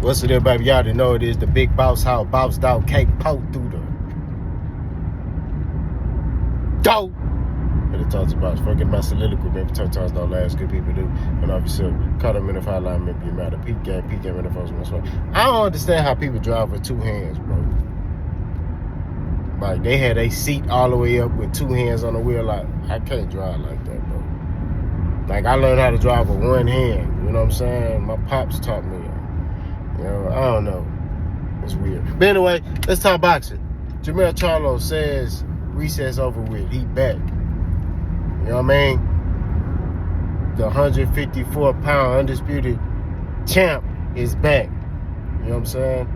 What's it, everybody? Y'all didn't know it is the big boss how boss dog cake poke through the dope. And it talks about forget my soliloquy, maybe sometimes don't last, good people do. And obviously, cut them in the fire line, maybe you matter. Peak game in the first one. I don't understand how people drive with two hands, bro. Like, they had a seat all the way up with two hands on the wheel. Like, I can't drive like that, bro. Like, I learned how to drive with one hand. You know what I'm saying? My pops taught me. You know, I don't know. It's weird. But anyway, let's talk boxing. Jermell Charlo says recess over with. He back. You know what I mean? The 154-pound undisputed champ is back. You know what I'm saying?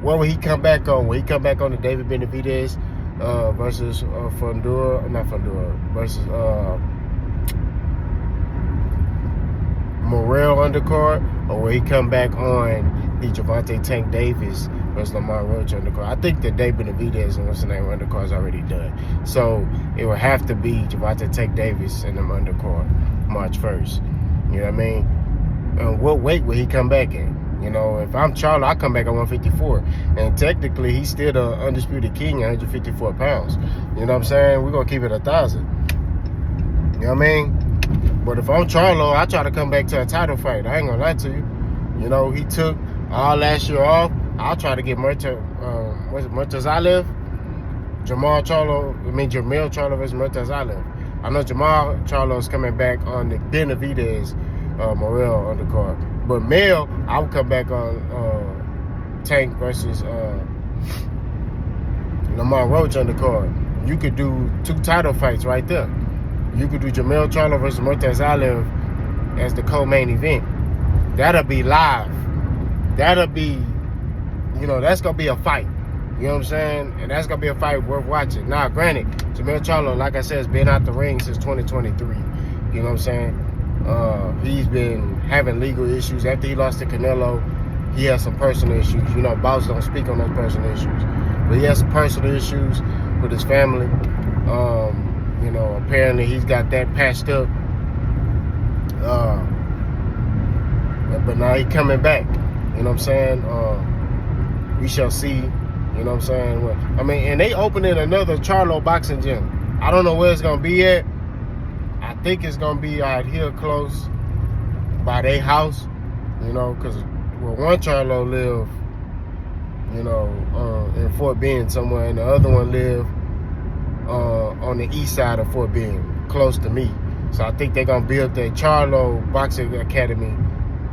What will he come back on? Will he come back on the David Benavidez versus versus Morrell undercard? Or will he come back on the Gervonta Tank Davis versus Lamar Roach undercard? I think the David Benavidez and what's the name undercard is already done. So it will have to be Gervonta Tank Davis and them undercard March 1st. You know what I mean? And what weight will he come back in? You know, if I'm Charlo, I come back at 154. And technically, he's still the undisputed king at 154 pounds. You know what I'm saying? We're going to keep it 1,000. You know what I mean? But if I'm Charlo, I try to come back to a title fight. I ain't going to lie to you. You know, he took all last year off. I'll try to get Murtazalev? Jermell Charlo versus Murtazalev. I know Jermell Charlo is coming back on the Benavidez Morrell undercard. But Mel, I would come back on Tank versus Lamar Roach undercard. You could do 2 title fights right there. You could do Jermell Charlo versus Murtazalev as the co-main event. That'll be live. That'll be, you know, that's going to be a fight. You know what I'm saying? And that's going to be a fight worth watching. Now, granted, Jermell Charlo, like I said, has been out the ring since 2023. You know what I'm saying? He's been having legal issues. After he lost to Canelo, he has some personal issues. You know, bosses don't speak on those personal issues. But he has some personal issues with his family. You know, apparently he's got that patched up. But now he's coming back. You know what I'm saying? We shall see. You know what I'm saying? Well, I mean, and they opening another Charlo boxing gym. I don't know where it's going to be at. I think it's going to be out here close by their house. You know, because one Charlo live, you know, in Fort Bend somewhere, and the other one live on the east side of Fort Bend, close to me. So I think they're going to build their Charlo Boxing Academy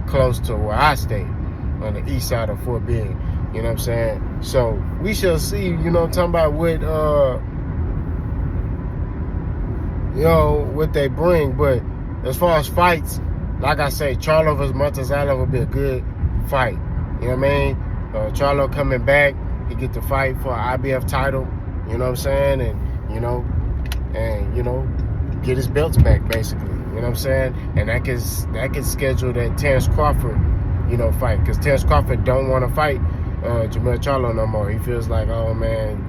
close to where I stay, on the east side of Fort Bend. You know what I'm saying? So we shall see, you know, talking about what, you know, what they bring. But as far as fights, like I say, Charlo versus Murtazalev will be a good fight. You know what I mean? Charlo coming back, he get to fight for an IBF title. You know what I'm saying? And you know, get his belts back basically. You know what I'm saying? And that can schedule that Terrence Crawford, you know, fight, because Terrence Crawford don't want to fight Jermell Charlo no more. He feels like, oh man,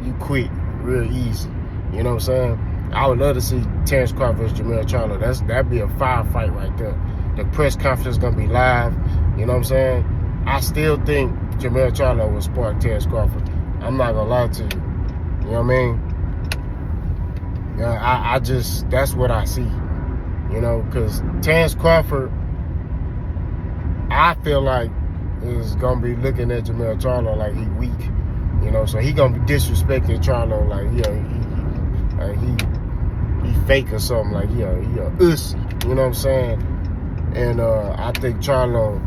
you quit real easy. You know what I'm saying? I would love to see Terrence Crawford versus Jermell Charlo. That'd be a fire fight right there. The press conference is gonna be live. You know what I'm saying? I still think Jermell Charlo will spark Terrence Crawford. I'm not gonna lie to you. You know what I mean? I just, that's what I see. You know, because Terrence Crawford, I feel like, is going to be looking at Jermell Charlo like he weak. You know, so he going to be disrespecting Charlo like, he fake or something. Like, he a ussy. You know what I'm saying? And I think Charlo,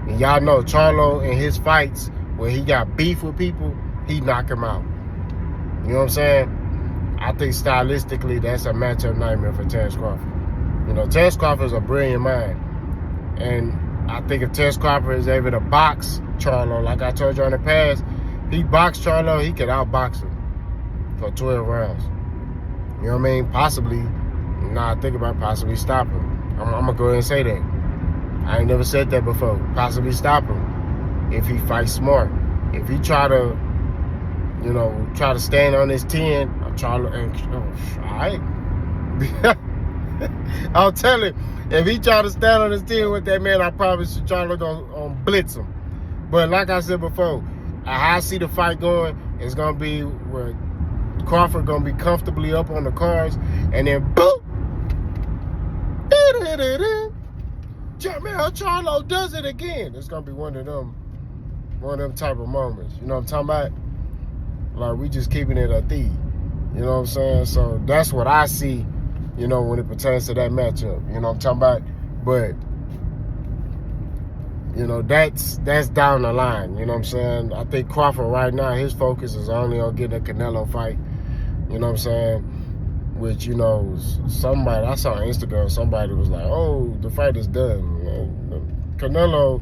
and y'all know Charlo in his fights, where he got beef with people, he knock him out. You know what I'm saying? I think stylistically, that's a matchup nightmare for Terrence Crawford. You know, Terrence Crawford is a brilliant mind. And I think if Terrence Crawford is able to box Charlo, like I told you in the past, he boxed Charlo, he could outbox him for 12 rounds. You know what I mean? Possibly, think about it, possibly stop him. I'm going to go ahead and say that. I ain't never said that before. Possibly stop him if he fights smart. If he try to stand on his 10, Charlo, all right. I'll tell him, if he try to stand on his team with that man, I promise you Charlo gonna blitz him. But like I said before, how I see the fight going, it's gonna be where Crawford gonna be comfortably up on the cards, and then boom, Jermell Charlo does it again. It's gonna be one of them type of moments. You know what I'm talking about? Like, we just keeping it a thief. You know what I'm saying? So that's what I see, you know, when it pertains to that matchup. You know what I'm talking about? But, you know, that's down the line. You know what I'm saying? I think Crawford right now, his focus is only on getting a Canelo fight. You know what I'm saying? Which, you know, somebody, I saw on Instagram, somebody was like, oh, the fight is done. You know, Canelo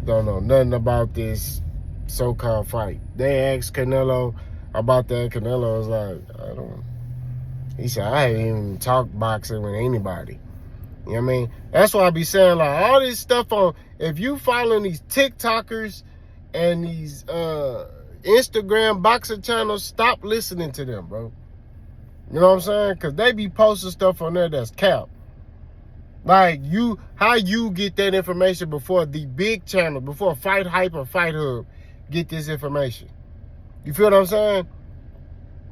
don't know nothing about this so-called fight. They asked Canelo about that. Canelo was like, I don't. He said, I ain't even talked boxing with anybody. You know what I mean? That's why I be saying, like, all this stuff on, if you following these TikTokers and these Instagram boxing channels, stop listening to them, bro. You know what I'm saying? Because they be posting stuff on there that's cap. Like, how you get that information before the big channel, before Fight Hype or Fight Hub get this information? You feel what I'm saying?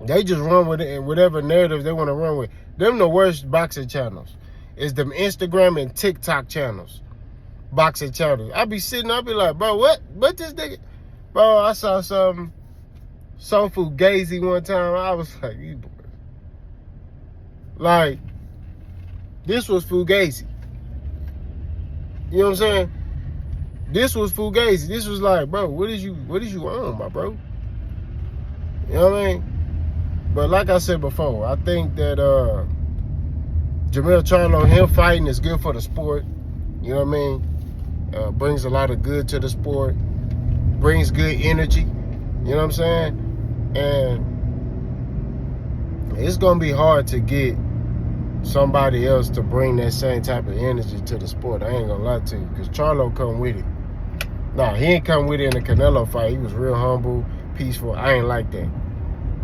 They just run with it and whatever narrative they want to run with. Them the worst boxing channels. It's them Instagram and TikTok channels. Boxing channels. I be be like, bro, what this nigga? Bro, I saw some Fugazi one time. I was like, you boys. Like, this was Fugazi. You know what I'm saying? This was Fugazi. This was like, bro, what is you on, my bro? You know what I mean? But like I said before, I think that Jermell Charlo, him fighting is good for the sport. You know what I mean? Brings a lot of good to the sport. Brings good energy. You know what I'm saying? And it's going to be hard to get somebody else to bring that same type of energy to the sport. I ain't going to lie to you. Because Charlo come with it. Nah, he ain't come with it in the Canelo fight. He was real humble, peaceful. I ain't like that.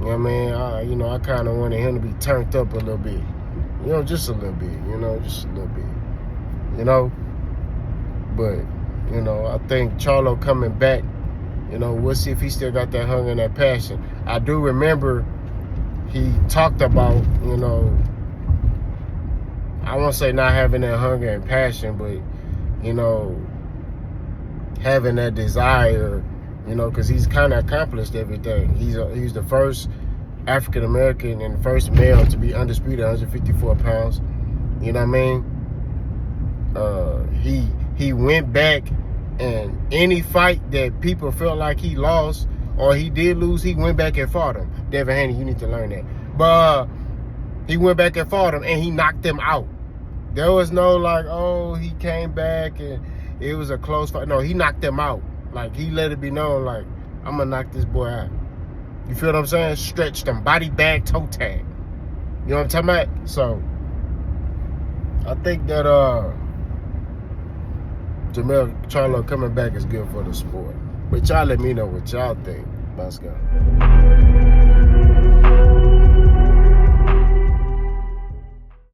You know what I mean? I kind of wanted him to be turned up a little bit. You know, just a little bit. You know, just a little bit. You know? But, you know, I think Charlo coming back, you know, we'll see if he still got that hunger and that passion. I do remember he talked about, you know, I won't say not having that hunger and passion, but, you know, having that desire, you know, because he's kind of accomplished everything. He's the first African-American and first male to be undisputed 154 pounds. You know what I mean? He went back, and any fight that people felt like he lost or he did lose, he went back and fought him. Devin Haney, you need to learn that. But he went back and fought him, and he knocked them out. There was no like, oh, he came back and it was a close fight. No, he knocked them out. Like, he let it be known, like, I'm going to knock this boy out. You feel what I'm saying? Stretched him, body bag, toe tag. You know what I'm talking about? So, I think that Jermell Charlo coming back is good for the sport. But y'all let me know what y'all think. Let's go.